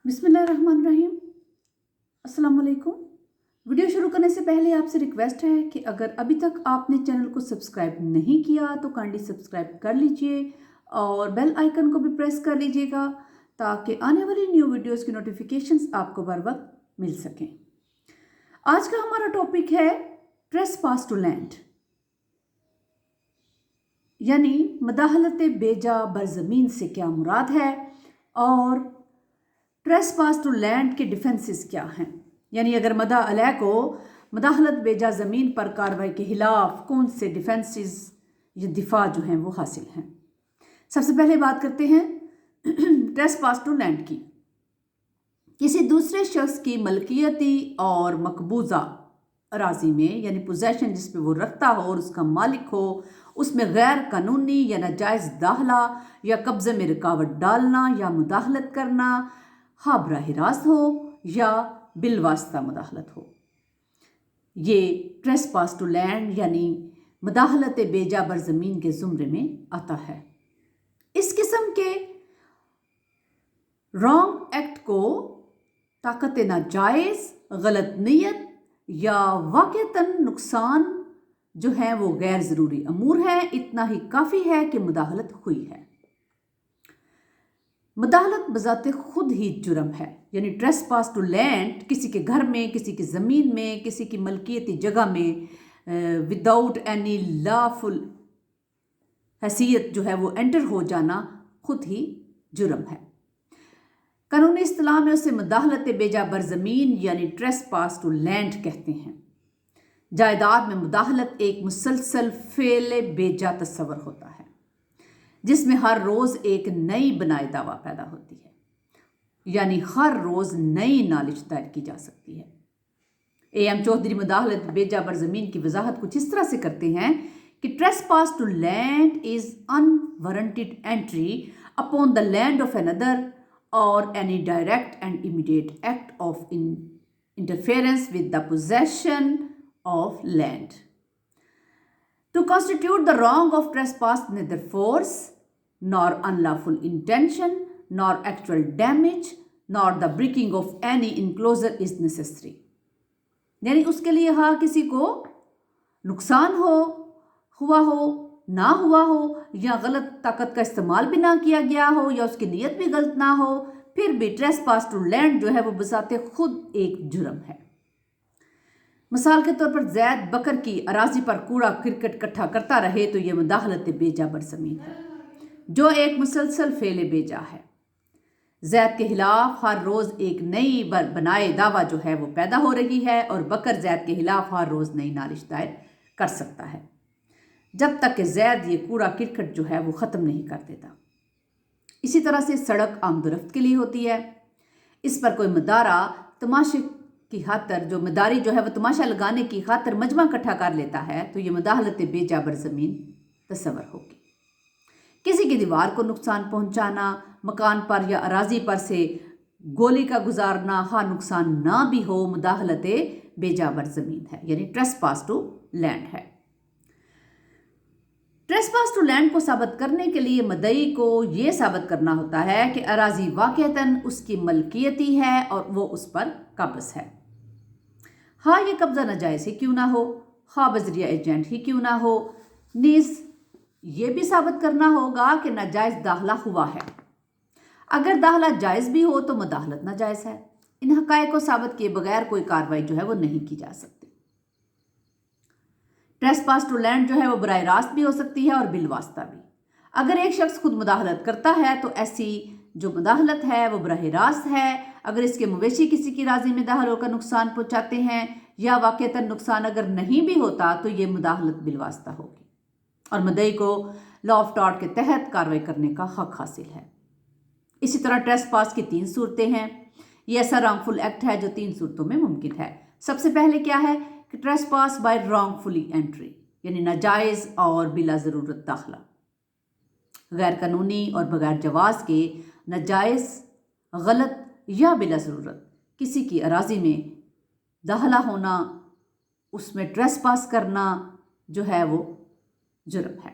बिस्मिल्लाहिर्रहमानिर्रहीम। अस्सलाम वालेकुम। वीडियो शुरू करने से पहले आपसे रिक्वेस्ट है कि अगर अभी तक आपने चैनल को सब्सक्राइब नहीं किया तो काइंडली सब्सक्राइब कर लीजिए और बेल आइकन को भी प्रेस कर लीजिएगा ताकि आने वाली न्यू वीडियोस की नोटिफिकेशंस आपको बर वक्त मिल सकें। आज का हमारा टॉपिक है ट्रेसपास टू लैंड, यानी मदाहलत बेजा बरज़मीन से क्या मुराद है और ट्रेसपास टू लैंड के डिफेंसेस क्या हैं। यानी अगर मदा अलह को मदाहलत बेजा ज़मीन पर कार्रवाई के खिलाफ कौन से डिफेंसेस या दिफा जो हैं वो हासिल हैं। सबसे पहले बात करते हैं ट्रेसपास टू लैंड की। किसी दूसरे शख्स की मलकियती और मकबूजा अराजी में, यानी पोजेशन जिस पे वो रखता हो और उसका मालिक हो, उसमें गैर कानूनी या नाजायज़ दाखला या कब्ज़े में रुकावट डालना या मुदाखलत करना, हाँ बराह रास्त हो या बिलवास्ता मुदाखलत हो, ये ट्रेसपास टू लैंड यानी मुदाखलत बेजा बर ज़मीन के ज़ुमरे में आता है। इस किस्म के रॉन्ग एक्ट को ताकत नाजायज़, गलत नीयत या वाक़तन नुकसान जो है वो गैर ज़रूरी अमूर है, इतना ही काफ़ी है कि मुदाखलत हुई है। मुदाखलत बज़ाते खुद ही जुर्म है, यानी ट्रेसपास टू लैंड किसी के घर में, किसी की ज़मीन में, किसी की मलकियती जगह में विदाउट एनी लॉफुल हैसियत जो है वो एंटर हो जाना खुद ही जुर्म है। कानूनी इस्तिलाह में उसे मुदाखलत बेजा बर ज़मीन यानी ट्रेसपास टू लैंड कहते हैं। जायदाद में मुदाखलत एक मुसलसल फेले बेजा तस्वर होता है जिसमें हर रोज़ एक नई बनाए दावा पैदा होती है, यानी हर रोज़ नई नालिश दायर की जा सकती है। AM चौधरी मुदाखलत बेजा बर ज़मीन की वजाहत कुछ इस तरह से करते हैं कि trespass to land is unwarranted entry upon the land of another or any direct and immediate act of interference with the possession of land. To constitute the wrong of trespass, neither force nor unlawful intention nor actual damage nor the breaking of any enclosure is necessary. यानी उसके लिए हाँ किसी को नुकसान हुआ हो, ना हुआ हो, या गलत ताकत का इस्तेमाल भी ना किया गया हो, या उसकी नीयत भी गलत ना हो, फिर भी ट्रेसपास टू लैंड जो है वो बजाते खुद एक जुर्म है। मिसाल के तौर पर जैद बकर की अराजी पर कूड़ा क्रिकेट इकट्ठा करता रहे तो यह मुदाखलत बेजा बर ज़मीन है, जो एक मुसलसल फेले बेजा है। जैद के खिलाफ हर रोज़ एक नई बनाए दावा जो है वो पैदा हो रही है और बकर जैद के खिलाफ हर रोज़ नई नालिश दायर कर सकता है जब तक कि जैद ये कूड़ा क्रिकेट जो है वो ख़त्म नहीं कर देता। इसी तरह से सड़क आमदोरफ्त के लिए होती है, इस पर कोई मदारा तमाशे की खातर जो मदारी जो है वो तमाशा लगाने की खातर मजमा इकट्ठा कर लेता है तो ये मुदाखलत बेजा बर ज़मीन तस्वर होगी। किसी की दीवार को नुकसान पहुंचाना, मकान पर या अराजी पर से गोली का गुजारना, हाँ नुकसान ना भी हो, मुदाखलत बेजा बर ज़मीन है, यानी ट्रेसपास टू लैंड है। ट्रेसपास टू लैंड को साबित करने के लिए मदई को ये साबित करना होता है कि अराजी वाक़तन उसकी मलकियती है और वो उस पर कब्ज़ है, हाँ ये कब्ज़ा नाजायज़ ही क्यों ना हो, हाँ बजरिया एजेंट ही क्यों ना हो। नीज़ ये भी साबित करना होगा कि नाजायज़ दाखला हुआ है। अगर दाखला जायज़ भी हो तो मुदाखलत नाजायज़ है। इन हक़ाइक़ को साबित किए बगैर कोई कार्रवाई जो है वो नहीं की जा सकती। ट्रेसपास टू लैंड जो है वो बराह रास्त भी हो सकती है और बिलवास्ता भी। अगर एक शख्स खुद मुदाखलत करता है तो ऐसी जो मुदाखलत है वो बराह रास्त है। अगर इसके मवेशी किसी की राजी में दाखिल होकर नुकसान पहुंचाते हैं या वाक़तन नुकसान अगर नहीं भी होता तो ये मुदाखलत बिलवास्ता होगी और मदई को लॉ ऑफ टॉर्ट के तहत कार्रवाई करने का हक हासिल है। इसी तरह ट्रेसपास की 3 सूरतें हैं। ये ऐसा रॉन्गफुल एक्ट है जो 3 सूरतों में मुमकिन है। सबसे पहले क्या है कि ट्रेसपास बाय रॉन्गफुली एंट्री, यानी नाजायज़ और बिला ज़रूरत दाखिला, गैर कानूनी और बगैर जवाज़ के नाजायज़, गलत या बिला ज़रूरत किसी की अराजी में दाखिला होना, उसमें ट्रेसपास करना जो है वो जुर्म है।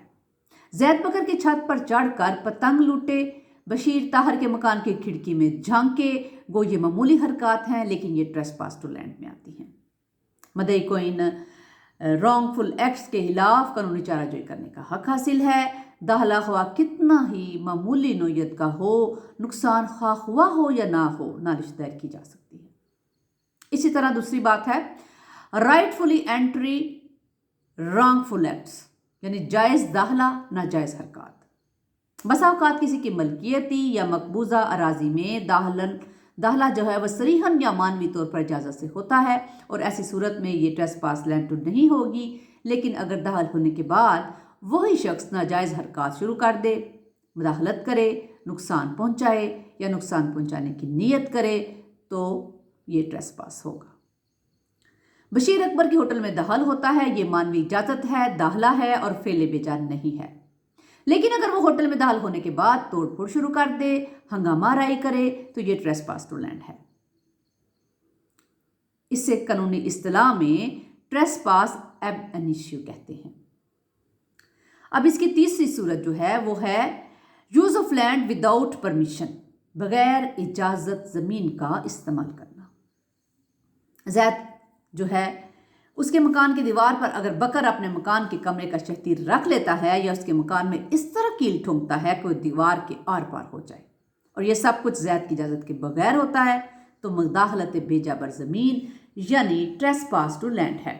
जैद बकर की छत पर चढ़कर पतंग लूटे, بشیر طاہر کے مکان کی کھڑکی میں جھانکے، گو یہ معمولی حرکات ہیں لیکن یہ ٹریس پاس ٹو لینڈ میں آتی ہیں۔ مدعی کو ان رانگ فل ایکٹس کے خلاف قانونی چارہ جوئی کرنے کا حق حاصل ہے۔ داخلہ خواہ کتنا ہی معمولی نوعیت کا ہو، نقصان خواہ ہوا ہو یا نہ ہو، نالش دائر کی جا سکتی ہے۔ اسی طرح دوسری بات ہے رائٹ فلی اینٹری رانگ فل ایکٹس، یعنی جائز داخلہ ناجائز حرکات۔ بسا اوقات کسی کی ملکیتی یا مقبوضہ اراضی میں داخلہ جو ہے وہ صریحاً یا معنوی طور پر اجازت سے ہوتا ہے، اور ایسی صورت میں یہ ٹریس پاس لینڈ ٹو نہیں ہوگی۔ لیکن اگر داخل ہونے کے بعد وہی شخص ناجائز حرکات شروع کر دے، مداخلت کرے، نقصان پہنچائے یا نقصان پہنچانے کی نیت کرے تو یہ ٹریس پاس ہوگا۔ بشیر اکبر کے ہوٹل میں دخل ہوتا ہے، یہ معنوی اجازت ہے، داخلہ ہے اور فعل بے جان نہیں ہے۔ لیکن اگر وہ ہوٹل میں داخل ہونے کے بعد توڑ پھوڑ شروع کر دے، ہنگامہ آرائی کرے تو یہ ٹریس پاس ٹو لینڈ ہے۔ اس سے قانونی اصطلاح میں ٹریس پاس ایب انیشیو کہتے ہیں۔ اب اس کی تیسری صورت جو ہے وہ ہے use of land without permission, بغیر اجازت زمین کا استعمال کرنا۔ زید جو ہے اس کے مکان کی دیوار پر اگر بکر اپنے مکان کے کمرے کا شتیر رکھ لیتا ہے یا اس کے مکان میں اس طرح کیل ٹھونکتا ہے کہ وہ دیوار کے آر پار ہو جائے، اور یہ سب کچھ زید کی اجازت کے بغیر ہوتا ہے، تو مداخلت بیجا بر زمین یعنی ٹریس پاس ٹو لینڈ ہے۔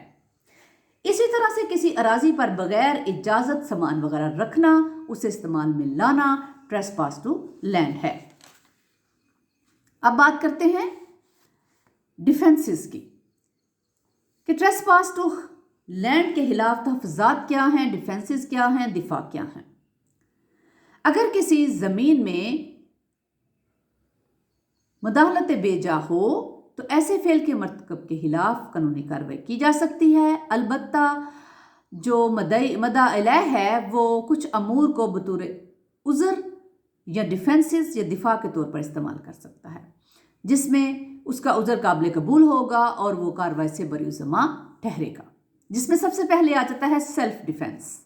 اسی طرح سے کسی اراضی پر بغیر اجازت سامان وغیرہ رکھنا، اسے استعمال میں لانا ٹریس پاس ٹو لینڈ ہے۔ اب بات کرتے ہیں ڈیفینسز کی کہ ٹریس پاس ٹو لینڈ کے خلاف تحفظات کیا ہیں، ڈیفینسز کیا ہیں، دفاع کیا ہیں۔ اگر کسی زمین میں مداخلت بیجا ہو تو ایسے فعل کے مرتکب کے خلاف قانونی کارروائی کی جا سکتی ہے، البتہ جو مدعا علیہ ہے وہ کچھ امور کو بطور عذر یا ڈیفینسز یا دفاع کے طور پر استعمال کر سکتا ہے، جس میں اس کا عذر قابل قبول ہوگا اور وہ کارروائی سے بری ذمہ ٹھہرے گا، جس میں سب سے پہلے آ جاتا ہے سیلف ڈیفینس،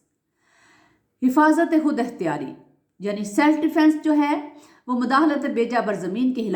حفاظت خود اختیاری، یعنی سیلف ڈیفینس جو ہے وہ مداخلت بیجا بر زمین کے خلاف